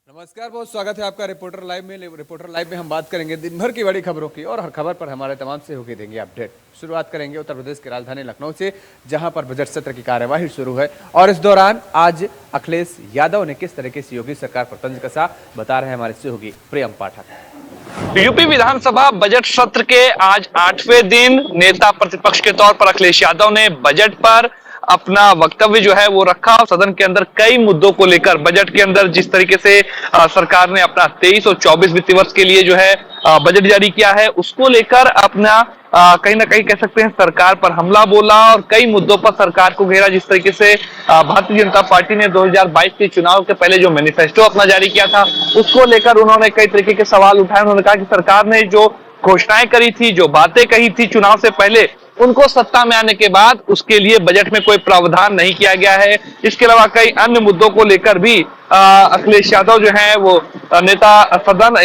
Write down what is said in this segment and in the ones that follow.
नमस्कार, बहुत स्वागत है आपका रिपोर्टर लाइव में। रिपोर्टर लाइव में हम बात करेंगे दिन भर की बड़ी खबरों की और हर खबर पर हमारे तमाम सहयोगी देंगे अपडेट। शुरुआत करेंगे उत्तर प्रदेश की राजधानी लखनऊ से, जहां पर बजट सत्र की कार्यवाही शुरू है और इस दौरान आज अखिलेश यादव ने किस तरीके से योगी सरकार पर तंज कसा, बता रहे हैं हमारे सहयोगी प्रियम पाठक। यूपी विधानसभा बजट सत्र के आज 8वें दिन नेता प्रतिपक्ष के तौर पर अखिलेश यादव ने बजट पर अपना वक्तव्य जो है वो रखा। सदन के अंदर कई मुद्दों को लेकर बजट के अंदर जिस तरीके से सरकार ने अपना 23 और 24 वित्तीय वर्ष के लिए जो है बजट जारी किया है, उसको लेकर अपना कहीं ना कहीं कह सकते हैं सरकार पर हमला बोला और कई मुद्दों पर सरकार को घेरा। जिस तरीके से भारतीय जनता पार्टी ने 2022 के चुनाव के पहले जो मैनिफेस्टो अपना जारी किया था, उसको लेकर उन्होंने कई तरीके के सवाल उठाए। उन्होंने कहा कि सरकार ने जो घोषणाएं करी थी, जो बातें कही थी चुनाव से पहले, उनको सत्ता में आने के बाद उसके लिए बजट में कोई प्रावधान नहीं किया गया है। इसके अलावा कई अन्य मुद्दों को लेकर भी अखिलेश यादव जो है वो नेता सदन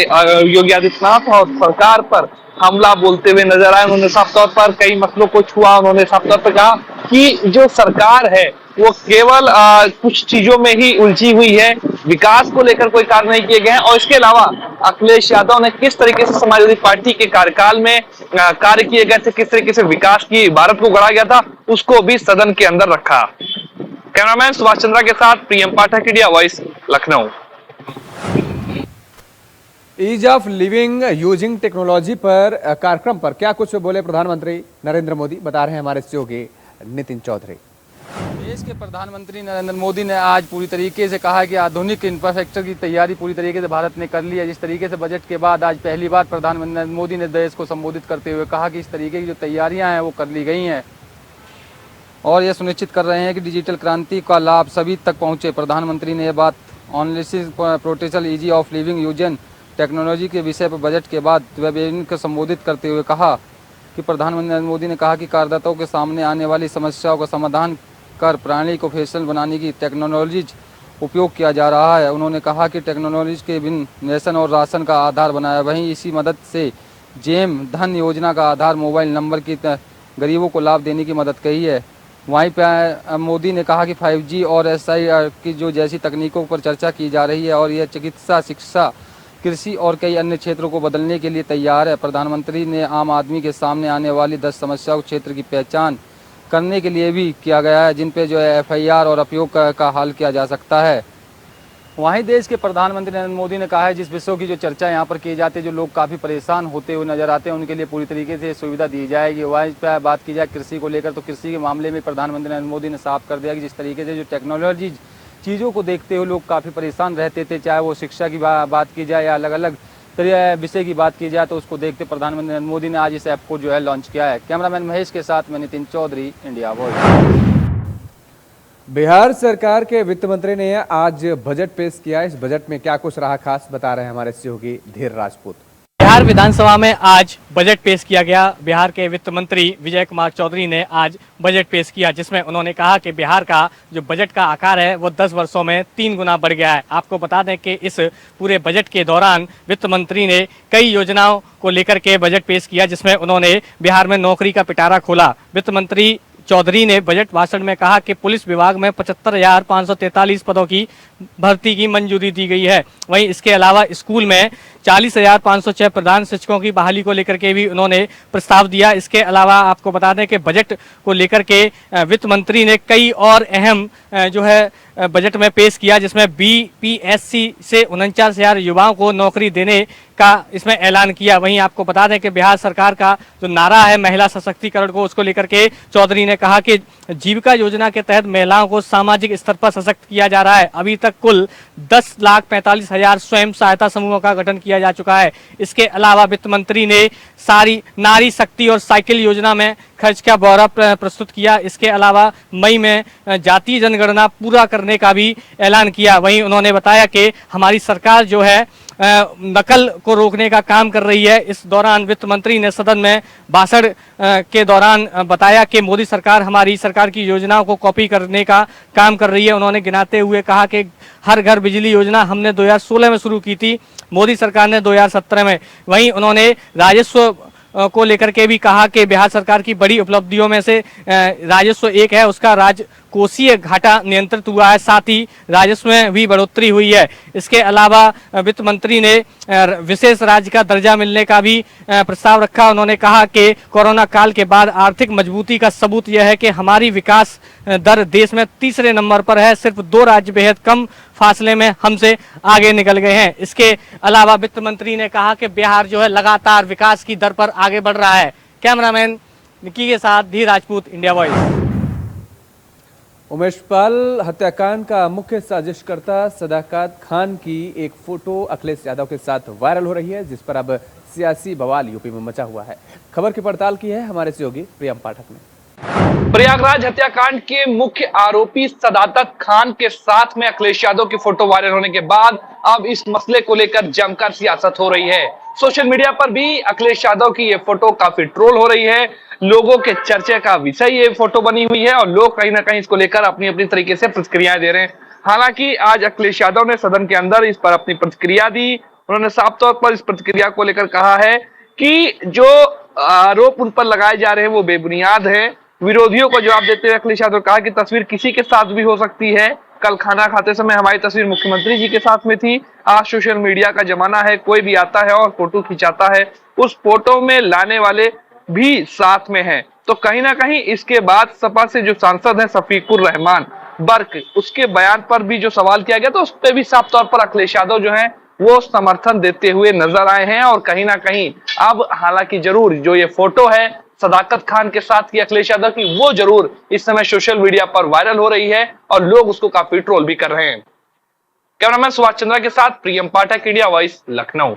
योगी आदित्यनाथ और सरकार पर हमला बोलते हुए नजर आए। उन्होंने साफ तौर पर कई मसलों को छुआ। उन्होंने साफ तौर पर कहा कि जो सरकार है वो केवल कुछ चीजों में ही उलझी हुई है, विकास को लेकर कोई कार्य नहीं किए गए हैं। और इसके अलावा अखिलेश यादव ने किस तरीके से समाजवादी पार्टी के कार्यकाल में कार्य किए गए थे, किस तरीके से विकास की इबारत को गढ़ा गया था, उसको भी सदन के अंदर रखा। कैमरामैन सुभाष चंद्रा के साथ Priyam Pathak, India voice, Lucknow. Ease of living using technology पर कार्यक्रम पर क्या कुछ बोले प्रधानमंत्री नरेंद्र मोदी, बता रहे हैं हमारे सहयोगी नितिन चौधरी। देश के प्रधानमंत्री नरेंद्र मोदी ने आज पूरी तरीके से कहा कि आधुनिक इंफ्रास्ट्रक्चर की तैयारी पूरी तरीके से भारत ने कर ली है। जिस तरीके से बजट के बाद आज पहली बार प्रधानमंत्री नरेंद्र मोदी ने देश को संबोधित करते हुए कहा कि इस तरीके की जो तैयारियां हैं वो कर ली गई हैं और ये सुनिश्चित कर रहे हैं कि डिजिटल क्रांति का लाभ सभी तक पहुंचे। प्रधानमंत्री ने यह बात ऑनलिसिस portable easy of living using technology के विषय पर बजट के बाद वेबिनार को संबोधित करते हुए कहा कि प्रधानमंत्री नरेंद्र मोदी ने कहा कि करदाताओं के सामने आने वाली समस्याओं का समाधान कर प्रणाली को फैशन बनाने की टेक्नोलॉजीज उपयोग किया जा रहा है। उन्होंने कहा कि टेक्नोलॉजीज के बिन नेशन और राशन का आधार बनाया, वहीं इसी मदद से जेम धन योजना का आधार मोबाइल नंबर की गरीबों को लाभ देने की मदद कही है। वहीं पर मोदी ने कहा कि 5G और SI की जो जैसी तकनीकों पर चर्चा की जा रही है और यह चिकित्सा, शिक्षा, कृषि और कई अन्य क्षेत्रों को बदलने के लिए तैयार है। प्रधानमंत्री ने आम आदमी के सामने आने वाली 10 समस्याओं क्षेत्र की पहचान करने के लिए भी किया गया है, जिन पे जो है FIR और उपयोग का हल किया जा सकता है। वहीं देश के प्रधानमंत्री नरेंद्र मोदी ने कहा है जिस विषयों की जो चर्चा यहाँ पर की जाती है, जो लोग काफ़ी परेशान होते हुए नजर आते हैं, उनके लिए पूरी तरीके से सुविधा दी जाएगी। वहीं पर बात की जाए कृषि को लेकर, तो कृषि के मामले में प्रधानमंत्री नरेंद्र मोदी ने साफ कर दिया कि जिस तरीके से जो टेक्नोलॉजी चीज़ों को देखते हुए लोग काफ़ी परेशान रहते थे, चाहे वो शिक्षा की बात की जाए या अलग अलग विषय की बात की जाए, तो उसको देखते प्रधानमंत्री नरेंद्र मोदी ने आज इस ऐप को जो है लॉन्च किया है। कैमरामैन महेश के साथ मैं नितिन चौधरी, इंडिया वॉइस। बिहार सरकार के वित्त मंत्री ने आज बजट पेश किया। इस बजट में क्या कुछ रहा खास, बता रहे हैं हमारे सहयोगी धीर राजपूत। बिहार विधानसभा में आज बजट पेश किया गया। बिहार के वित्त मंत्री विजय कुमार चौधरी ने आज बजट पेश किया, जिसमें उन्होंने कहा कि बिहार का जो बजट का आकार है वो 10 वर्षों में 3 गुना बढ़ गया है। आपको बता दें कि इस पूरे बजट के दौरान वित्त मंत्री ने कई योजनाओं को लेकर के बजट पेश किया, जिसमें उन्होंने बिहार में नौकरी का पिटारा खोला। वित्त मंत्री चौधरी ने बजट भाषण में कहा कि पुलिस विभाग में 75,543 पदों की भर्ती की मंजूरी दी गई है। वहीं इसके अलावा स्कूल में 40,506 प्रधान शिक्षकों की बहाली को लेकर के भी उन्होंने प्रस्ताव दिया। इसके अलावा आपको बता दें कि बजट को लेकर के वित्त मंत्री ने कई और अहम जो है बजट में पेश किया, जिसमें BPSC से 49,000 युवाओं को नौकरी देने का इसमें ऐलान किया। वहीं आपको बता दें कि बिहार सरकार का जो नारा है महिला सशक्तिकरण को, उसको लेकर के चौधरी ने कहा कि जीविका योजना के तहत महिलाओं को सामाजिक स्तर पर सशक्त किया जा रहा है। अभी तक कुल 10,45,000 स्वयं सहायता समूहों का गठन किया जा चुका है। इसके अलावा वित्त मंत्री ने सारी नारी शक्ति और साइकिल योजना में खर्च का ब्यौरा प्रस्तुत किया। इसके अलावा मई में जातीय जनगणना पूरा करने का भी ऐलान किया। वहीं उन्होंने बताया कि हमारी सरकार जो है नकल को रोकने का काम कर रही है। इस दौरान वित्त मंत्री ने सदन में भाषण के दौरान बताया कि मोदी सरकार हमारी सरकार की योजनाओं को कॉपी करने का काम कर रही है। उन्होंने गिनाते हुए कहा कि हर घर बिजली योजना हमने 2016 में शुरू की थी, मोदी सरकार ने 2017 में। वहीं उन्होंने राजस्व को लेकर के भी कहा कि बिहार सरकार की बड़ी उपलब्धियों में से राजस्व एक है, उसका कोसीय घाटा नियंत्रित हुआ है, साथ ही राजस्व में भी बढ़ोतरी हुई है। इसके अलावा वित्त मंत्री ने विशेष राज्य का दर्जा मिलने का भी प्रस्ताव रखा। उन्होंने कहा कि कोरोना काल के बाद आर्थिक मजबूती का सबूत यह है कि हमारी विकास दर देश में तीसरे नंबर पर है, सिर्फ 2 राज्य बेहद कम फासले में हमसे आगे निकल गए हैं। इसके अलावा वित्त मंत्री ने कहा कि बिहार जो है लगातार विकास की दर पर आगे बढ़ रहा है। कैमरामैन निक्की के साथ धी राजपूत, इंडिया वॉइस। उमेश पाल हत्याकांड का मुख्य साजिशकर्ता सदाकत खान की एक फोटो अखिलेश यादव के साथ वायरल हो रही है, जिस पर अब सियासी बवाल यूपी में मचा हुआ है। खबर की पड़ताल की है हमारे सहयोगी प्रियम पाठक ने। प्रयागराज हत्याकांड के मुख्य आरोपी सदाकत खान के साथ में अखिलेश यादव की फोटो वायरल होने के बाद अब इस मसले को लेकर जमकर सियासत हो रही है। सोशल मीडिया पर भी अखिलेश यादव की ये फोटो काफी ट्रोल हो रही है। लोगों के चर्चे का विषय ये फोटो बनी हुई है और लोग कहीं ना कहीं इसको लेकर अपनी अपनी तरीके से प्रतिक्रियाएं दे रहे हैं। हालांकि आज अखिलेश यादव ने सदन के अंदर इस पर अपनी प्रतिक्रिया दी। उन्होंने साफ तौर पर इस प्रतिक्रिया को लेकर कहा है कि जो आरोप उन पर लगाए जा रहे हैं वो बेबुनियाद है। विरोधियों को जवाब देते हुए अखिलेश यादव ने कहा कि तस्वीर किसी के साथ भी हो सकती है। कल खाना खाते समय हमारी तस्वीर मुख्यमंत्री जी के साथ में थी। आज सोशल मीडिया का जमाना है, कोई भी आता है और फोटो खिंचाता है, उस फोटो में लाने वाले भी साथ में हैं। तो कहीं ना कहीं इसके बाद सपा से जो सांसद हैं शफीकुर रहमान बर्क, उसके बयान पर भी जो सवाल किया गया तो उस पर भी साफ तौर पर अखिलेश यादव जो है वो समर्थन देते हुए नजर आए हैं। और कहीं ना कहीं अब हालांकि जरूर जो ये फोटो है सदाकत खान के साथ की अखिलेश यादव की, वो जरूर इस समय सोशल मीडिया पर वायरल हो रही है और लोग उसको काफी ट्रोल भी कर रहे हैं। कैमरामैन सुभाष चंद्रा के साथ प्रियम पाठक, इंडिया वॉइस, लखनऊ।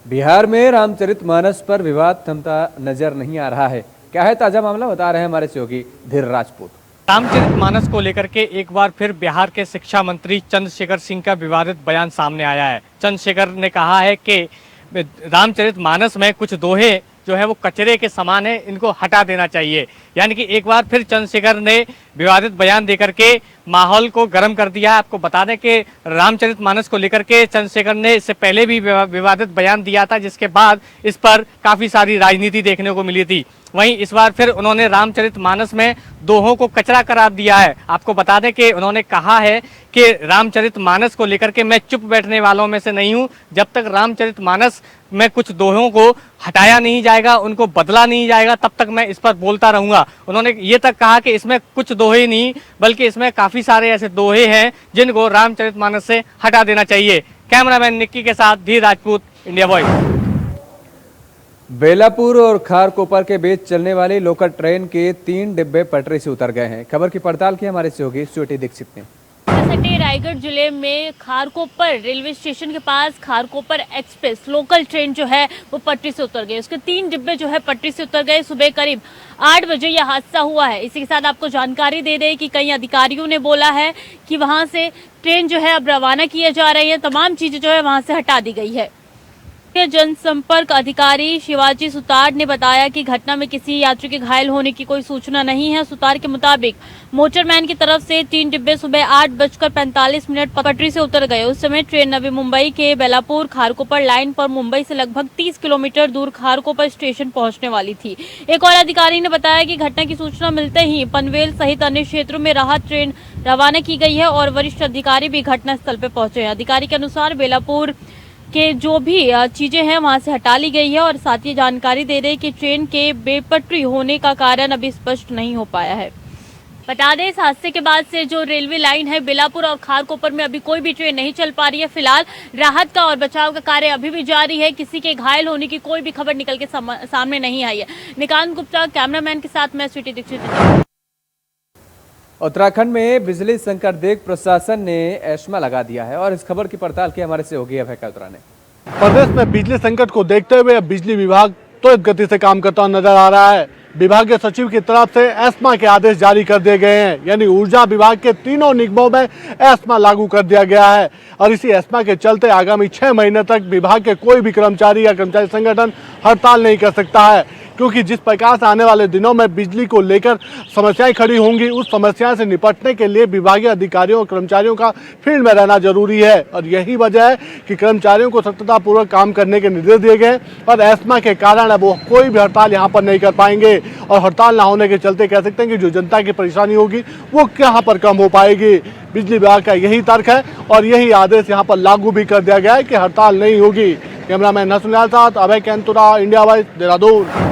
बिहार में रामचरितमानस पर विवाद थमता नजर नहीं आ रहा है। क्या है ताजा मामला, बता रहे हैं हमारे सहयोगी धीर राजपूत। रामचरितमानस को लेकर के एक बार फिर बिहार के शिक्षा मंत्री चंद्रशेखर सिंह का विवादित बयान सामने आया है। चंद्रशेखर ने कहा है कि रामचरितमानस में कुछ दोहे जो है वो कचरे के समान है, इनको हटा देना चाहिए। यानी कि एक बार फिर चंद्रशेखर ने विवादित बयान देकर के माहौल को गर्म कर दिया है। आपको बता दें कि रामचरितमानस को लेकर के चंद्रशेखर ने इससे पहले भी विवादित बयान दिया था, जिसके बाद इस पर काफी सारी राजनीति देखने को मिली थी। वहीं इस बार फिर उन्होंने रामचरितमानस में दोहों को कचरा करार दिया है। आपको बता दें कि उन्होंने कहा है कि रामचरितमानस को लेकर के मैं चुप बैठने वालों में से नहीं हूं। जब तक रामचरितमानस में कुछ दोहों को हटाया नहीं जाएगा, उनको बदला नहीं जाएगा, तब तक मैं इस पर बोलता रहूंगा। उन्होंने ये तक कहा कि इसमें कुछ दोहे नहीं बल्कि इसमें काफी सारे ऐसे दोहे हैं जिनको रामचरितमानस से हटा देना चाहिए। कैमरामैन निक्की के साथ धी राजपूत, इंडिया वॉइस। बेलापुर और खारकोपर के बीच चलने वाली लोकल ट्रेन के 3 डिब्बे पटरी से उतर गए हैं। खबर की पड़ताल की हमारे सहयोगी स्वीटी दीक्षित ने। रायगढ़ जिले में खारकोपर रेलवे स्टेशन के पास खारकोपर एक्सप्रेस लोकल ट्रेन जो है वो पटरी से उतर गई। उसके 3 डिब्बे जो है पटरी से उतर गए। सुबह करीब 8 बजे यह हादसा हुआ है। इसी के साथ आपको जानकारी दे दें कि कई अधिकारियों ने बोला है कि वहां से ट्रेन जो है अब रवाना किया जा रही है, तमाम चीजें जो है वहां से हटा दी गई है। जनसंपर्क अधिकारी शिवाजी सुतार ने बताया कि घटना में किसी यात्री के घायल होने की कोई सूचना नहीं है। सुतार के मुताबिक मोटरमैन की तरफ से 3 डिब्बे सुबह 8:45 पटरी से उतर गए। उस समय ट्रेन नवी मुंबई के बेलापुर खारकोपर लाइन पर मुंबई से लगभग 30 किलोमीटर दूर खारकोपर स्टेशन पहुंचने वाली थी। एक और अधिकारी ने बताया कि घटना की सूचना मिलते ही पनवेल सहित अन्य क्षेत्रों में राहत ट्रेन रवाना की गई है और वरिष्ठ अधिकारी भी घटनास्थल पर पहुंचे हैं। अधिकारी के अनुसार बेलापुर के जो भी चीजें हैं वहां से हटा ली गई है और साथ ही जानकारी दे रहे कि ट्रेन के बेपटरी होने का कारण अभी स्पष्ट नहीं हो पाया है। बता दें इस हादसे के बाद से जो रेलवे लाइन है बेलापुर और खारकोपर में अभी कोई भी ट्रेन नहीं चल पा रही है। फिलहाल राहत का और बचाव का कार्य अभी भी जारी है। किसी के घायल होने की कोई भी खबर निकल के सामने नहीं आई है। निकांत गुप्ता कैमरामैन के साथ मैं स्वीटी दीक्षित। उत्तराखंड में बिजली संकट देख प्रशासन ने एस्मा लगा दिया है और इस खबर की पड़ताल की हमारे सहयोगी अभय कल्त्रा ने। प्रदेश में बिजली संकट को देखते हुए बिजली विभाग त्वरित गति से काम करता नजर आ रहा है। विभाग के सचिव की तरफ से एस्मा के आदेश जारी कर दिए गए हैं, यानी ऊर्जा विभाग के तीनों निगमों में एस्मा लागू कर दिया गया है। और इसी एस्मा के चलते आगामी 6 महीने तक विभाग के कोई भी कर्मचारी या कर्मचारी संगठन हड़ताल नहीं कर सकता है, क्योंकि जिस प्रकार से आने वाले दिनों में बिजली को लेकर समस्याएं खड़ी होंगी, उस समस्या से निपटने के लिए विभागीय अधिकारियों और कर्मचारियों का फील्ड में रहना जरूरी है। और यही वजह है कि कर्मचारियों को सतर्कतापूर्वक काम करने के निर्देश दिए गए और एस्मा के कारण अब वो कोई भी हड़ताल यहाँ पर नहीं कर पाएंगे। और हड़ताल ना होने के चलते कह सकते हैं कि जो जनता की परेशानी होगी वो कहाँ पर कम हो पाएगी। बिजली विभाग का यही तर्क है और यही आदेश यहाँ पर लागू भी कर दिया गया है कि हड़ताल नहीं होगी। कैमरामैन नसरुल्लाह साथ अभय कैंतुरा, इंडिया वॉइस, देहरादून।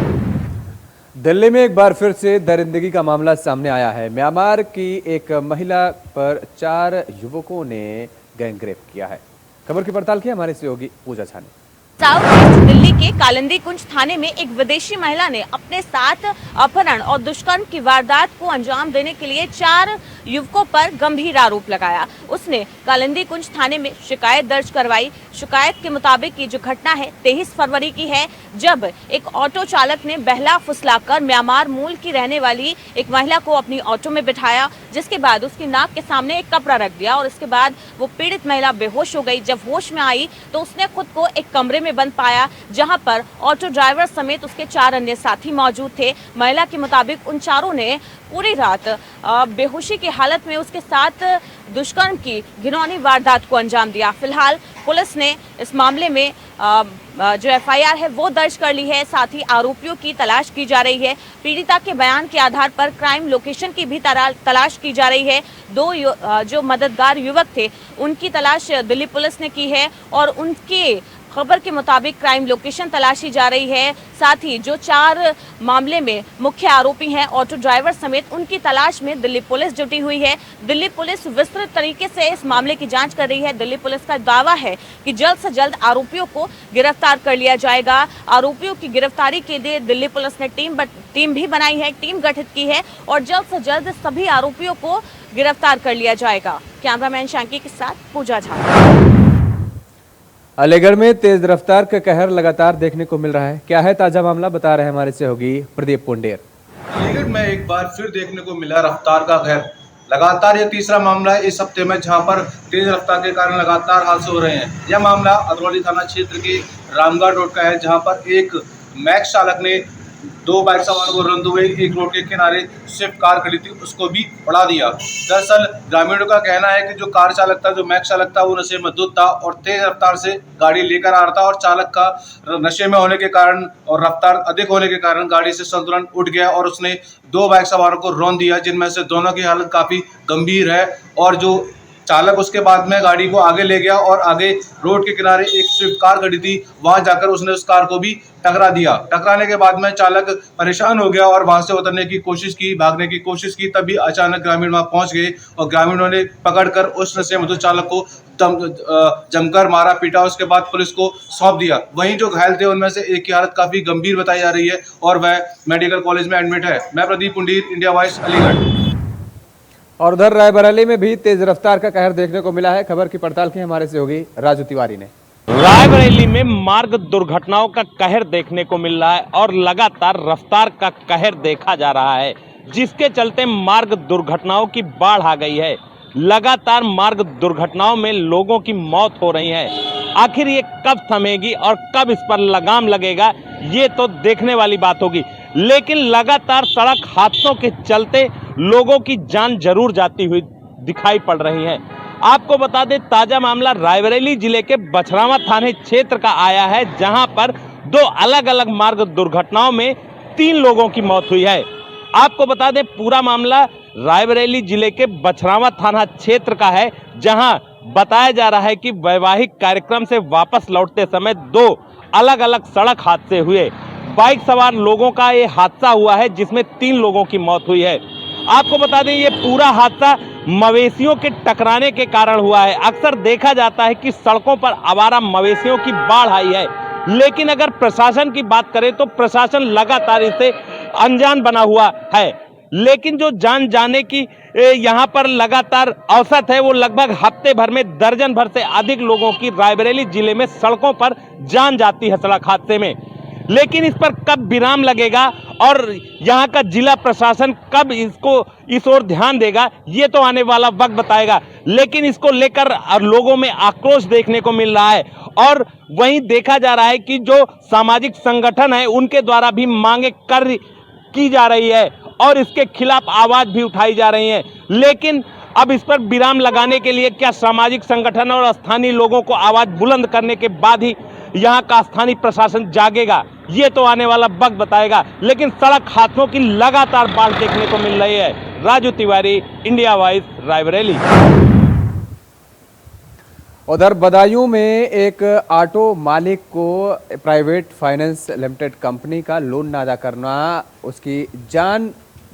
दिल्ली में एक बार फिर से दरिंदगी का मामला सामने आया है। म्यांमार की एक महिला पर 4 युवकों ने गैंगरेप किया है। खबर की पड़ताल की हमारे सहयोगी पूजा झा ने। साउथ ईस्ट दिल्ली के कालिंदी कुंज थाने में एक विदेशी महिला ने अपने साथ अपहरण और दुष्कर्म की वारदात को अंजाम देने के लिए 4 युवकों पर गंभीर आरोप लगाया। उसने कालिंदी कुंज थाने में शिकायत दर्ज करवाई। शिकायत के मुताबिक ये जो घटना है 23 फरवरी की है, जब एक ऑटो चालक ने बहला फुसलाकर म्यांमार मूल की रहने वाली एक महिला को अपनी ऑटो में बिठाया, जिसके बाद उसकी नाक के सामने एक कपड़ा रख दिया और इसके बाद वो पीड़ित महिला बेहोश हो गई। जब होश में आई तो उसने खुद को एक कमरे में बंद पाया, जहां पर ऑटो ड्राइवर समेत उसके 4 अन्य साथी मौजूद थे। महिला के मुताबिक उन चारों ने पूरी रात बेहोशी की हालत में उसके साथ दुष्कर्म की घिनौनी वारदात को अंजाम दिया। फिलहाल पुलिस ने इस मामले में जो FIR है वो दर्ज कर ली है। साथ ही आरोपियों की तलाश की जा रही है। पीड़िता के बयान के आधार पर क्राइम लोकेशन की भी तलाश की जा रही है। 2 जो मददगार युवक थे उनकी तलाश दिल्ली पुलिस ने की है और उनके खबर के मुताबिक क्राइम लोकेशन तलाशी जा रही है। साथ ही जो 4 मामले में मुख्य आरोपी हैं ऑटो ड्राइवर समेत, उनकी तलाश में दिल्ली पुलिस जुटी हुई है। दिल्ली पुलिस विस्तृत तरीके से इस मामले की जांच कर रही है। दिल्ली पुलिस का दावा है कि जल्द से जल्द आरोपियों को गिरफ्तार कर लिया जाएगा। आरोपियों की गिरफ्तारी के लिए दिल्ली पुलिस ने टीम भी बनाई है, टीम गठित की है और जल्द से जल्द सभी आरोपियों को गिरफ्तार कर लिया जाएगा। कैमरामैन शांकी के साथ पूजा झा। अलीगढ़ में तेज रफ्तार का कहर लगातार देखने को मिल रहा है। क्या है ताजा मामला, बता रहे हैं हमारे सहयोगी प्रदीप पुंडेर। अलीगढ़ में एक बार फिर देखने को मिला रफ्तार का कहर। लगातार ये तीसरा मामला है इस हफ्ते में जहां पर तेज रफ्तार के कारण लगातार हादसे हो रहे हैं। यह मामला अदरौली थाना क्षेत्र के रामगढ़ रोड का है, जहां पर एक मैक्स चालक ने 2 बाइक सवारों को रंधे हुए एक रोड के किनारे स्विफ्ट कार खड़ी थी उसको भी उड़ा दिया। दरअसल ग्रामीणों का कहना है कि जो कार चालक था, जो मैक्स चालक था, वो नशे में धुत था और तेज रफ्तार से गाड़ी लेकर आ रहा था और चालक का नशे में होने के कारण और रफ्तार अधिक होने के कारण गाड़ी से संतुलन उठ गया और उसने 2 बाइक सवारों को रौंद दिया, जिनमें से दोनों की हालत काफी गंभीर है। और जो चालक उसके बाद में गाड़ी को आगे ले गया और आगे रोड के किनारे एक स्विफ्ट कार खड़ी थी, वहां जाकर उसने उस कार को भी टकरा दिया। टकराने के बाद में चालक परेशान हो गया और वहां से उतरने की कोशिश की, भागने की कोशिश की, तभी अचानक ग्रामीण वहां पहुंच गए और ग्रामीणों ने पकड़कर उस नशे में धुत चालक को जमकर मारा पीटा। उसके बाद पुलिस को सौंप दिया। वहीं जो घायल थे उनमें से एक की हालत काफी गंभीर बताई जा रही है और वह मेडिकल कॉलेज में एडमिट है। मैं प्रदीप पुंडीर, इंडिया वॉइस, अलीगढ़। और उधर रायबरेली में भी तेज रफ्तार का कहर देखने को मिला है। खबर की पड़ताल की हमारे सहयोगी राजू तिवारी ने। रायबरेली में मार्ग दुर्घटनाओं का कहर देखने को मिल रहा है और लगातार रफ्तार का कहर देखा जा रहा है, जिसके चलते मार्ग दुर्घटनाओं की बाढ़ आ गई है। लगातार मार्ग दुर्घटनाओं में लोगों की मौत हो रही है। आखिर ये कब थमेगी और कब इस पर लगाम लगेगा, ये तो देखने वाली बात होगी। लेकिन लगातार सड़क हादसों के चलते लोगों की जान जरूर जाती हुई दिखाई पड़ रही है। आपको बता दें, ताजा मामला रायबरेली जिले के बछरावा थाने क्षेत्र का आया है, जहां पर 2 अलग अलग मार्ग दुर्घटनाओं में 3 लोगों की मौत हुई है। आपको बता दें, पूरा मामला रायबरेली जिले के बछरावा थाना क्षेत्र का है, जहां बताया जा रहा है कि वैवाहिक कार्यक्रम से वापस लौटते समय 2 अलग अलग सड़क हादसे हुए। बाइक सवार लोगों का ये हादसा हुआ है, जिसमें 3 लोगों की मौत हुई है। आपको बता दें, ये पूरा हादसा मवेशियों के टकराने के कारण हुआ है। अक्सर देखा जाता है कि सड़कों पर आवारा मवेशियों की बाढ़ आई है, लेकिन अगर प्रशासन की बात करें तो प्रशासन लगातार इसे अनजान बना हुआ है। लेकिन जो जान जाने की यहाँ पर लगातार औसत है, वो लगभग हफ्ते भर में दर्जन भर से अधिक लोगों की रायबरेली जिले में सड़कों पर जान जाती है सड़क हादसे में। लेकिन इस पर कब विराम लगेगा और यहाँ का जिला प्रशासन कब इस ओर ध्यान देगा, ये तो आने वाला वक्त बताएगा। लेकिन इसको लेकर लोगों में आक्रोश देखने को मिल रहा है और वहीं देखा जा रहा है कि जो सामाजिक संगठन है उनके द्वारा भी मांगे की जा रही है और इसके खिलाफ आवाज भी उठाई जा रही है। लेकिन अब इस पर विराम लगाने के लिए क्या सामाजिक संगठन और स्थानीय लोगों को आवाज बुलंद करने के बाद ही यहाँ का स्थानीय प्रशासन जागेगा, ये तो आने वाला वक्त बताएगा। लेकिन सड़क हादसों की लगातार बाढ़ देखने को मिल रही है। Raju Tiwari, India voice, Raebareli. उधर बदायूं में एक ऑटो मालिक को प्राइवेट फाइनेंस लिमिटेड कंपनी का लोन ना अदा करना उसकी जान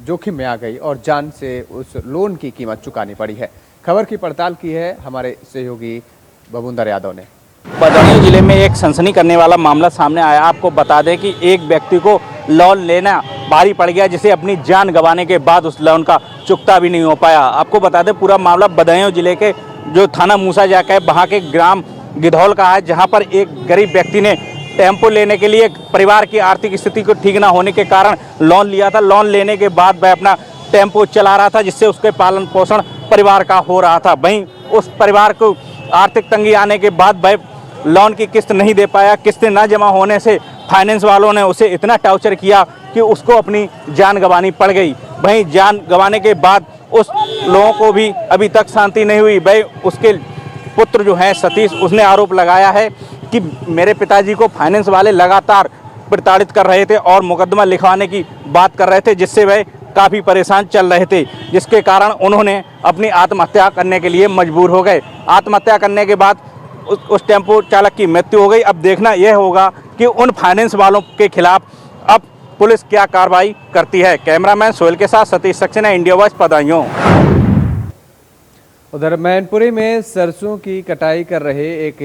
जोखिम में आ गई और जान से उस लोन की कीमत चुकानी पड़ी है। खबर की पड़ताल की है हमारे सहयोगी बबूंदर यादव ने। बदायूं जिले में एक सनसनी करने वाला मामला सामने आया। आपको बता दें कि एक व्यक्ति को लोन लेना भारी पड़ गया, जिसे अपनी जान गंवाने के बाद उस लोन का चुकता भी नहीं हो पाया। आपको बता दें पूरा मामला बदायूं जिले के जो थाना मूसा जाका है वहाँ के ग्राम गिधौल का है, जहाँ पर एक गरीब व्यक्ति ने टेम्पो लेने के लिए परिवार की आर्थिक स्थिति को ठीक ना होने के कारण लोन लिया था। लोन लेने के बाद वह अपना टेम्पो चला रहा था, जिससे उसके पालन पोषण परिवार का हो रहा था। वहीं उस परिवार को आर्थिक तंगी आने के बाद वह लोन की किस्त नहीं दे पाया। किस्तें न जमा होने से फाइनेंस वालों ने उसे इतना टॉर्चर किया कि उसको अपनी जान गंवानी पड़ गई। वहीं जान गंवाने के बाद उस लोगों को भी अभी तक शांति नहीं हुई। भाई उसके पुत्र जो है सतीश, उसने आरोप लगाया है कि मेरे पिताजी को फाइनेंस वाले लगातार प्रताड़ित कर रहे थे और मुकदमा लिखवाने की बात कर रहे थे, जिससे वह काफ़ी परेशान चल रहे थे, जिसके कारण उन्होंने अपनी आत्महत्या करने के लिए मजबूर हो गए। आत्महत्या करने के बाद उस टेम्पो चालक की मृत्यु हो गई। अब देखना यह होगा कि उन फाइनेंस वालों के खिलाफ अब पुलिस क्या कार्रवाई करती है। कैमरामैन सोहेल के साथ सतीश सक्सेना, इंडिया वॉइस, बदायूं। उधर मैनपुरी में सरसों की कटाई कर रहे एक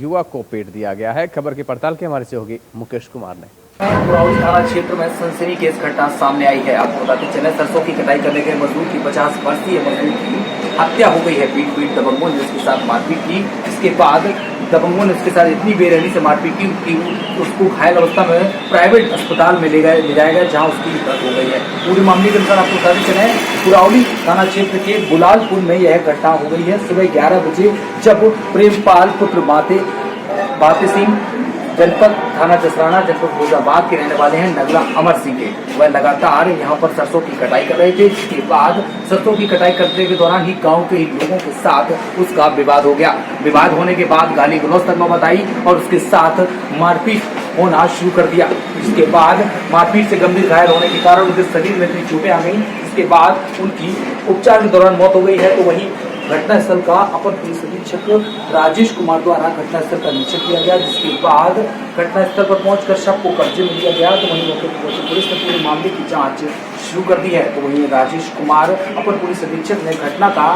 युवक को पीट दिया गया है। खबर की पड़ताल की हमारे सहयोगी मुकेश कुमार ने। पुराउली थाना क्षेत्र में सनसनी केस घटना सामने आई है। आपको बताते चले सरसों की कटाई करने गए मजदूर की 50 वर्षीय मजदूर की हत्या हो गई है। पीट दबंगों ने उसके साथ मारपीट की। इसके बाद दबंगों ने उसके साथ इतनी बेरहमी से मारपीट की कि उसको घायल अवस्था में प्राइवेट अस्पताल में ले जाया गया, जहां उसकी मृत्यु हो गई है। पूरे मामले के अनुसार आपको बताते चले पुराउली थाना क्षेत्र के बुलालपुर में यह घटना हो गई है। सुबह 11 बजे जब प्रेमपाल पुत्र बाते सिंह जनपद थाना जसराना जनपद फिरोजाबाद के रहने वाले हैं नगला अमर सिंह के, वह लगातार यहाँ पर सरसों की कटाई कर रहे थे। जिसके बाद सरसों की कटाई करने के दौरान ही गांव के ही लोगों के साथ उसका विवाद हो गया। विवाद होने के बाद गाली गलौज तक नौबत आई और उसके साथ मारपीट होना शुरू कर दिया। इसके बाद मारपीट से गंभीर घायल होने के कारण उनके शरीर में इतनी चोटें आ गई। इसके बाद उनकी उपचार के दौरान मौत हो गई है। तो वहीं घटनास्थल का अपर पुलिस अधीक्षक राजेश कुमार द्वारा घटनास्थल का निरीक्षण किया गया, जिसके बाद घटनास्थल पर पहुंचकर शव को कब्जे में लिया गया। तो वहीं मौके पर पुलिस ने पूरे मामले की जांच शुरू कर दी है। तो वहीं राजेश कुमार अपर पुलिस अधीक्षक ने घटना का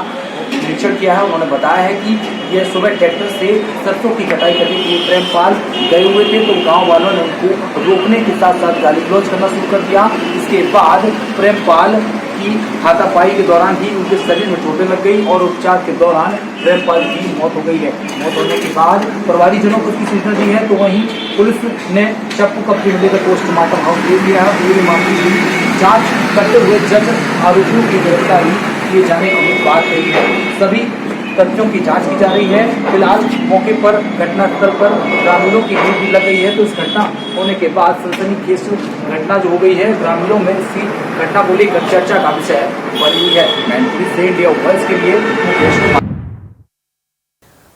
निरीक्षण किया है। उन्होंने बताया है कि यह सुबह ट्रैक्टर से सरसों की कटाई करने के लिए प्रेमपाल गए हुए थे, तो गाँव वालों ने उनको रोकने के साथ साथ गाली गलौज करना शुरू कर दिया। इसके बाद प्रेमपाल की हाथापाई के दौरान ही उनके शरीर में चोटें लग गई और उपचार के दौरान प्रेमपाल की मौत हो गई है। मौत होने के बाद परिवारीजनों को इसकी सूचना दी है। तो वहीं पुलिस ने शव को कब्जे में लेकर पोस्टमार्टम हाउस दे दिया है। पूरे मामले की जांच करते हुए जज आरोपियों की गिरफ्तारी किए जाने की बात कही है। सभी तथ्यों की जांच की जा रही है। फिलहाल मौके पर घटनास्थल पर ग्रामीणों की भीड़ भी लग गई है। तो इस घटना होने के बाद सनसनीखेज घटना जो हो गई है, ग्रामीणों में इसी घटना को लेकर चर्चा का विषय बनी हुई है। मैनपुरी से इंडिया वॉइस के लिए मुकेश कुमार।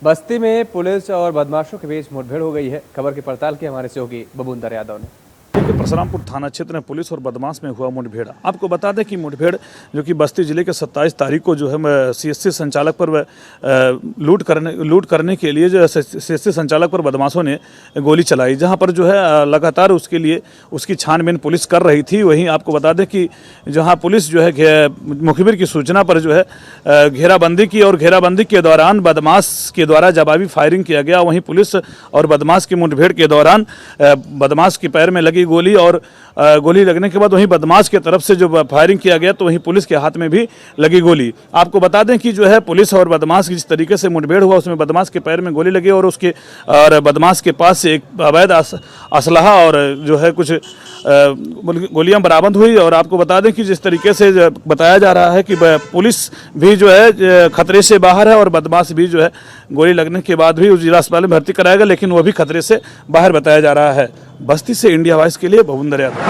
बस्ती में पुलिस और बदमाशों के बीच मुठभेड़ हो गई है। खबर की पड़ताल की हमारे सहयोगी बबूंदर यादव ने। परशुरामपुर थाना क्षेत्र में पुलिस और बदमाश में हुआ मुठभेड़। आपको बता दें कि मुठभेड़ जो कि बस्ती जिले के 27 तारीख को जो है सीएससी संचालक पर लूट करने के लिए जो सीएससी संचालक पर बदमाशों ने गोली चलाई, जहां पर जो है लगातार उसके लिए उसकी छानबीन पुलिस कर रही थी। वहीं आपको बता दें कि जहां पुलिस जो है मुखबिर की सूचना पर जो है घेराबंदी की और घेराबंदी के दौरान बदमाश के द्वारा जवाबी फायरिंग किया गया। वहीं पुलिस और बदमाश की मुठभेड़ के दौरान बदमाश के पैर में लगी गोली और गोली लगने के बाद वहीं बदमाश की तरफ से जो फायरिंग किया गया तो वहीं पुलिस के हाथ में भी लगी गोली। आपको बता दें कि जो है पुलिस और बदमाश की जिस तरीके से मुठभेड़ हुआ उसमें बदमाश के पैर में गोली लगी और बदमाश के पास से एक अवैध असलहा और जो है कुछ गोलियां बरामद हुई। और आपको बता दें कि जिस तरीके से बताया जा रहा है कि पुलिस भी जो है खतरे से बाहर है और बदमाश भी जो है गोली लगने के बाद भी उस जिला अस्पताल में भर्ती कराया गया, लेकिन वो भी खतरे से बाहर बताया जा रहा है। बस्ती से इंडिया वॉइस के लिए भवुंदर यादव।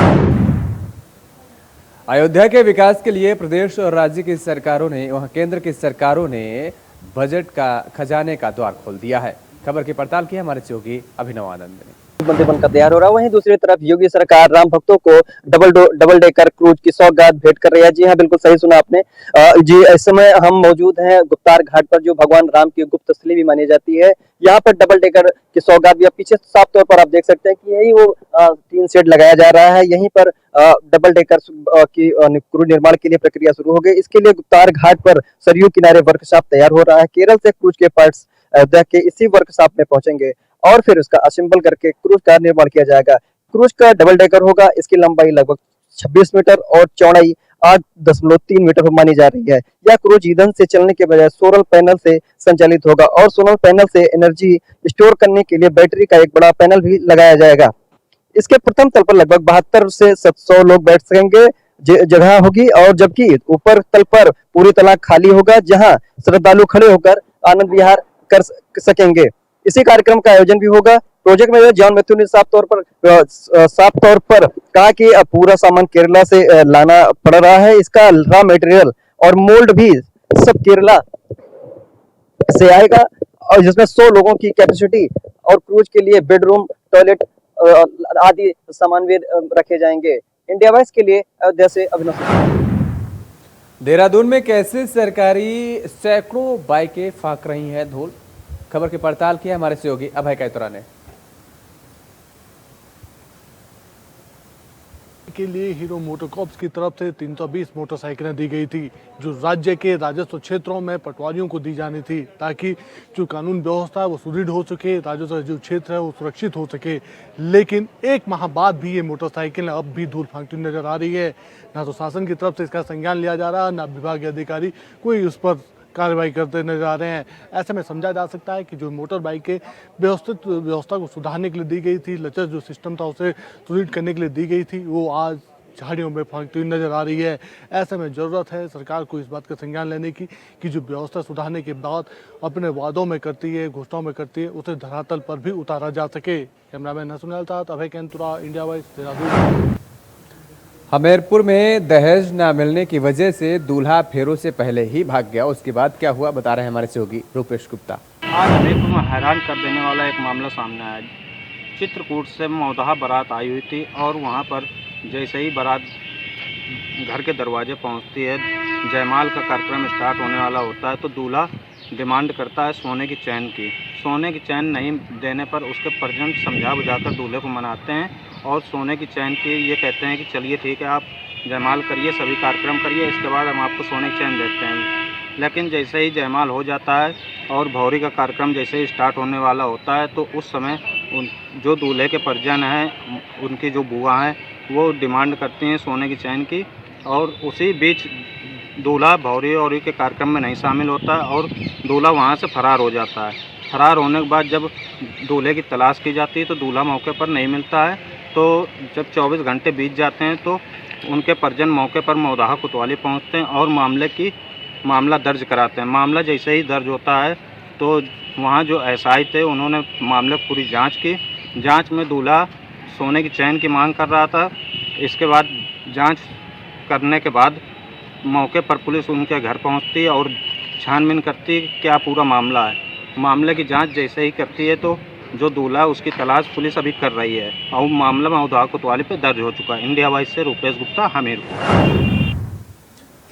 अयोध्या के विकास के लिए प्रदेश और राज्य की सरकारों ने, वहां केंद्र की सरकारों ने बजट का खजाने का द्वार खोल दिया है। खबर की पड़ताल की हमारे सहयोगी अभिनव आनंद ने। बंदे बनकर तैयार हो रहा है। वहीं दूसरी तरफ योगी सरकार राम भक्तों को डबल डेकर क्रूज की सौगात भेंट कर रही है। जी हाँ, बिल्कुल सही सुना आपने जी। इस समय हम मौजूद हैं गुप्तार घाट पर, जो भगवान राम की गुप्त स्थली भी मानी जाती है। यहाँ पर डबल डेकर की सौगात भी, पीछे साफ तौर पर आप देख सकते हैं कि यही वो 3 सेट लगाया जा रहा है। यहीं पर डबल डेकर की क्रूज निर्माण के लिए प्रक्रिया शुरू हो गई। इसके लिए गुप्तार घाट पर सरयू किनारे वर्कशॉप तैयार हो रहा है। केरल से क्रूज के पार्ट्स अयोध्या के इसी वर्कशॉप में पहुंचेंगे और फिर उसका असेंबल करके क्रूज का निर्माण किया जाएगा। क्रूज का डबल डेकर होगा। इसकी लंबाई लगभग 26 मीटर और चौड़ाई 8.3 मीटर मानी जा रही है। यह क्रूज ईंधन से चलने के बजाय सोलर पैनल से संचालित होगा और सोलर पैनल से एनर्जी स्टोर करने के लिए बैटरी का एक बड़ा पैनल भी लगाया जाएगा। इसके प्रथम तल पर लगभग 72 से 700 लोग बैठ सकेंगे जगह होगी, और जबकि ऊपर तल पर पूरी तरह खाली होगा, जहां श्रद्धालु खड़े होकर आनंद विहार कर सकेंगे। इसी कार्यक्रम का आयोजन भी होगा। प्रोजेक्ट में जॉन मैथ्यू ने साफ तौर पर कहा कि पूरा सामान केरला से लाना पड़ रहा है। इसका रॉ मटेरियल और मोल्ड भी सब केरला से आएगा, और जिसमें 100 लोगों की कैपेसिटी और क्रूज के लिए बेडरूम, टॉयलेट आदि सामान भी रखे जाएंगे। इंडिया वॉइस के लिए अयोध्या से अभिनव। देहरादून में कैसे सरकारी सैकड़ों बाइकें फाक रही हैं धूल। खबर की पड़ताल की हमारे सहयोगी अभय कैतुरा ने। के लिए हीरो मोटरकॉर्प्स की तरफ से 320 मोटरसाइकिलें दी गई थी, जो राज्य के राजस्व क्षेत्रों में पटवारियों को दी जानी थी, ताकि जो कानून व्यवस्था है वो सुदृढ़ हो सके, राजस्व जो क्षेत्र है वो सुरक्षित हो सके। लेकिन 1 माह बाद भी ये मोटरसाइकिलें अब भी धूल फांकती नजर आ रही है। ना तो शासन की तरफ से इसका संज्ञान लिया जा रहा है, ना विभागीय अधिकारी कोई उस पर कार्रवाई करते नजर आ रहे हैं। ऐसे में समझा जा सकता है कि जो मोटर बाइकें व्यवस्था को सुधारने के लिए दी गई थी, लचर जो सिस्टम था उसे सुदृढ़ करने के लिए दी गई थी, वो आज झाड़ियों में फांकती हुई नजर आ रही है। ऐसे में जरूरत है सरकार को इस बात का संज्ञान लेने की कि जो व्यवस्था सुधारने के बाद अपने वादों में करती है, घोषणाओं में करती है, उसे धरातल पर भी उतारा जा सके। कैमरामैन हसनैन साथ अभय कैंतुरा, इंडिया वॉइस, देहरादून। हमीरपुर में दहेज न मिलने की वजह से दूल्हा फेरों से पहले ही भाग गया। उसके बाद क्या हुआ, बता रहे हैं हमारे सहयोगी रूपेश गुप्ता। आज हमीरपुर में हैरान कर देने वाला एक मामला सामने आया। चित्रकूट से मौदहा बारात आई हुई थी और वहां पर जैसे ही बारात घर के दरवाजे पहुंचती है, जयमाल का कार्यक्रम स्टार्ट होने वाला होता है, तो दूल्हा डिमांड करता है सोने की चैन की। सोने की चैन नहीं देने पर उसके परिजन समझा बुझाकर दूल्हे को मनाते हैं और सोने की चैन की ये कहते हैं कि चलिए ठीक है, आप जयमाल करिए, सभी कार्यक्रम करिए, इसके बाद हम आपको सोने की चैन देते हैं। लेकिन जैसे ही जयमाल हो जाता है और भौरी का कार्यक्रम जैसे ही स्टार्ट होने वाला होता है, तो उस समय जो दूल्हे के परिजन हैं, उनकी जो बुआ हैं, वो डिमांड करती हैं सोने की चैन की, और उसी बीच दूल्हा भौरी और के कार्यक्रम में नहीं शामिल होता है और दूल्हा वहाँ से फरार हो जाता है। फरार होने के बाद जब दूल्हे की तलाश की जाती है तो दूल्हा मौके पर नहीं मिलता है। तो जब 24 घंटे बीत जाते हैं तो उनके परिजन मौके पर मौदाहा कोतवाली पहुँचते हैं और मामला दर्ज कराते हैं। मामला जैसे ही दर्ज होता है तो वहाँ जो एसआई थे उन्होंने मामले की पूरी जाँच की। जाँच में दूल्हा सोने की चैन की मांग कर रहा था। इसके बाद जाँच करने के बाद मौके पर पुलिस उनके घर पहुंचती है और छानबीन करती है क्या पूरा मामला है। मामले की जांच जैसे ही करती है तो जो दूल्हा उसकी तलाश पुलिस अभी कर रही है और मामला मौदहा कोतवाली पे दर्ज हो चुका है। इंडिया वॉइस से रूपेश गुप्ता, हमीरपुर।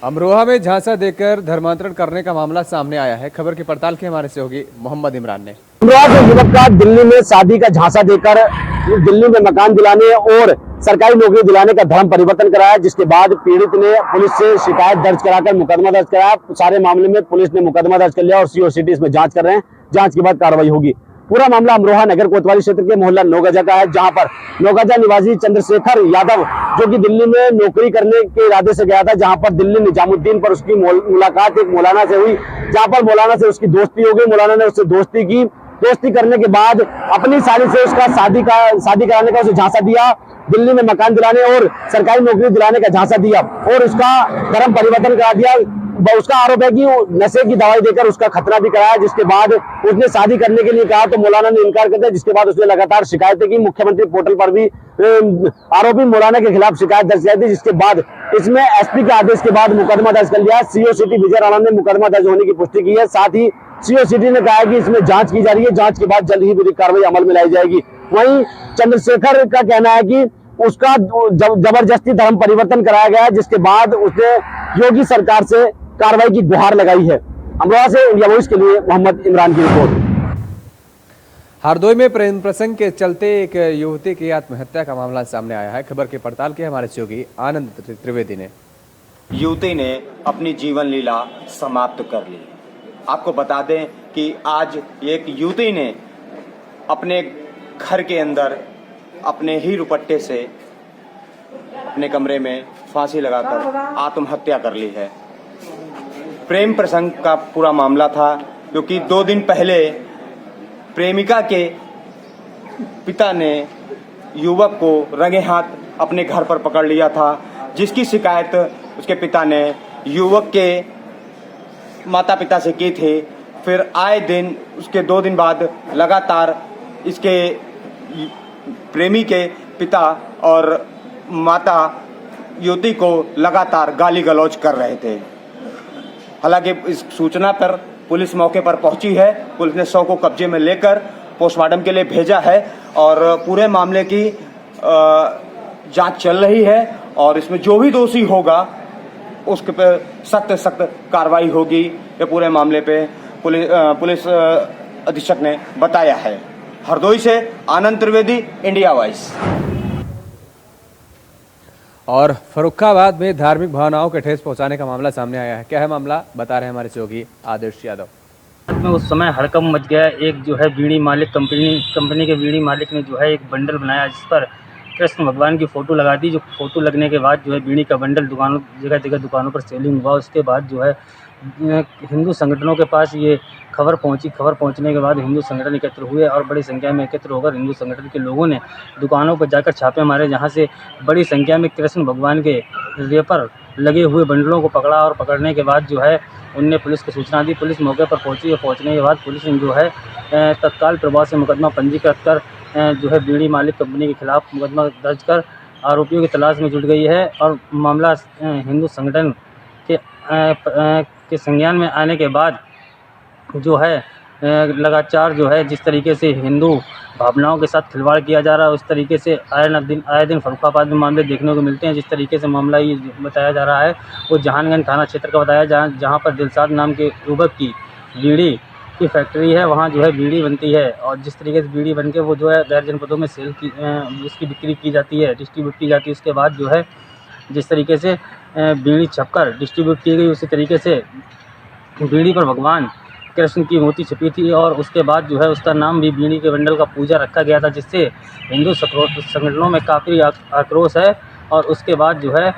अमरोहा में झांसा देकर धर्मांतरण करने का मामला सामने आया है। खबर की पड़ताल की हमारे सहयोगी मोहम्मद इमरान ने। अमरोहा के युवक का दिल्ली में शादी का झांसा देकर दिल्ली में मकान दिलाने और सरकारी नौकरी दिलाने का धर्म परिवर्तन कराया, जिसके बाद पीड़ित ने पुलिस से शिकायत दर्ज कराकर मुकदमा दर्ज कराया। सारे मामले में पुलिस ने मुकदमा दर्ज कर लिया और सीओ सिटी इसमें जांच कर रहे हैं। जांच के बाद कार्रवाई होगी। पूरा मामला अमरोहा नगर कोतवाली क्षेत्र के मोहल्ला नौगजा का है, जहां पर नौगजा निवासी चंद्रशेखर यादव जो कि दिल्ली में नौकरी करने के इरादे से गया था, जहां पर दिल्ली निजामुद्दीन पर उसकी मुलाकात एक मौलाना से हुई, जहां पर मौलाना से उसकी दोस्ती हो गई। मौलाना ने उससे दोस्ती की, दोस्ती करने के बाद अपनी साली से उसका शादी कराने का उसे झांसा दिया, दिल्ली में मकान दिलाने और सरकारी नौकरी दिलाने का झांसा दिया और उसका धर्म परिवर्तन करा दिया। उसका आरोप है कि नशे की दवाई देकर उसका खतरा भी कराया, जिसके बाद उसने शादी करने के लिए कहा तो मौलाना ने इनकार कर दिया, जिसके बाद उसने लगातार शिकायतें की। मुख्यमंत्री पोर्टल पर भी आरोपी मौलाना के खिलाफ शिकायत दर्ज की थी, जिसके बाद इसमें एसपी के आदेश के बाद मुकदमा दर्ज कर लिया। सीओ सिटी विजय राणा ने मुकदमा दर्ज होने की पुष्टि की है। साथ ही सीओ सिटी ने कहा है कि इसमें जांच की जा रही है, जांच के बाद जल्द ही विधिक कार्रवाई अमल में लाई जाएगी। वहीं चंद्रशेखर का कहना है कि उसका जबरदस्ती धर्म परिवर्तन कराया गया, जिसके बाद उसने योगी सरकार से कार्रवाई की गुहार लगाई है। अमरोहा से इंडिया वॉइस के लिए मोहम्मद इमरान की रिपोर्ट। हरदोई में प्रेम प्रसंग के चलते एक युवती की आत्महत्या का मामला सामने आया है। खबर की पड़ताल की हमारे सहयोगी आनंद त्रिवेदी ने। युवती ने अपनी जीवन लीला समाप्त कर ली। आपको बता दें कि आज एक युवती ने अपने घर के अंदर अपने ही दुपट्टे से अपने कमरे में फांसी लगाकर आत्महत्या कर ली है। प्रेम प्रसंग का पूरा मामला था, क्योंकि 2 दिन पहले प्रेमिका के पिता ने युवक को रंगे हाथ अपने घर पर पकड़ लिया था, जिसकी शिकायत उसके पिता ने युवक के माता पिता से की थी। फिर आए दिन उसके 2 दिन बाद लगातार इसके प्रेमी के पिता और माता युवती को लगातार गाली गलौज कर रहे थे। हालांकि इस सूचना पर पुलिस मौके पर पहुंची है। पुलिस ने शव को कब्जे में लेकर पोस्टमार्टम के लिए भेजा है और पूरे मामले की जांच चल रही है और इसमें जो भी दोषी होगा उसके पे सख्त कार्रवाई होगी। ये पूरे मामले पे पुलिस अधीक्षक ने बताया है। हरदोई से आनंद त्रिवेदी, इंडिया वॉइस। और फर्रुखाबाद में धार्मिक भावनाओं के ठेस पहुंचाने का मामला सामने आया है। क्या है मामला, बता रहे हैं हमारे सहयोगी आदर्श यादव। में उस समय हड़कंप मच गया। एक जो है बीड़ी मालिक कंपनी के बीड़ी मालिक ने जो है एक बंडल बनाया, जिस पर कृष्ण भगवान की फ़ोटो लगा दी। जो फ़ोटो लगने के बाद जो है बीड़ी का बंडल जगह जगह दुकानों पर सेलिंग हुआ। उसके बाद जो है हिंदू संगठनों के पास ये खबर पहुंची। खबर पहुंचने के बाद हिंदू संगठन एकत्र हुए और बड़ी संख्या में एकत्र होकर हिंदू संगठन के लोगों ने दुकानों पर जाकर छापे मारे, जहां से बड़ी संख्या में कृष्ण भगवान के रेपर लगे हुए बंडलों को पकड़ा और पकड़ने के बाद जो है उनने पुलिस को सूचना दी। पुलिस मौके पर पहुंची और पहुंचने के बाद पुलिस ने जो है तत्काल प्रभाव से मुकदमा पंजीकृत कर जो है बीड़ी मालिक कंपनी के खिलाफ मुकदमा दर्ज कर आरोपियों की तलाश में जुट गई है। और मामला हिंदू संगठन के संज्ञान में आने के बाद जो है लगातार जो है जिस तरीके से हिंदू भावनाओं के साथ खिलवाड़ किया जा रहा है, उस तरीके से आए दिन फर्रुखाबाद में मामले देखने को मिलते हैं। जिस तरीके से मामला ये बताया जा रहा है वो जहानगंज थाना क्षेत्र का बताया जहाँ पर दिलसाद नाम के युवक की बीड़ी की फैक्ट्री है, वहाँ जो है बीड़ी बनती है और जिस तरीके से बीड़ी बन के वो जो है गैर जनपदों में सेल की उसकी बिक्री की जाती है, डिस्ट्रीब्यूट की जाती है। उसके बाद जो है जिस तरीके से बीड़ी छपकर डिस्ट्रीब्यूट की गई, उसी तरीके से बीड़ी पर भगवान कृष्ण की मूर्ति छपी थी और उसके बाद जो है उसका नाम भी बीड़ी के बंडल का पूजा रखा गया था, जिससे हिंदू संगठनों में काफ़ी आक्रोश है। और उसके बाद जो है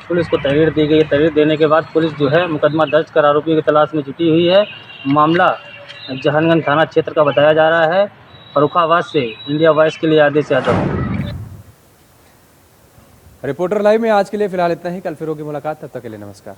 पुलिस को तहरीर दी गई। तहरीर देने के बाद पुलिस जो है मुकदमा दर्ज कर आरोपियों की तलाश में जुटी हुई है। मामला जहानगंज थाना क्षेत्र का बताया जा रहा है। फर्रुखाबाद से इंडिया वॉइस के लिए आदेश यादव। रिपोर्टर लाइव में आज के लिए फिलहाल इतना ही। कल फिर होगी मुलाकात, तब तक के लिए नमस्कार।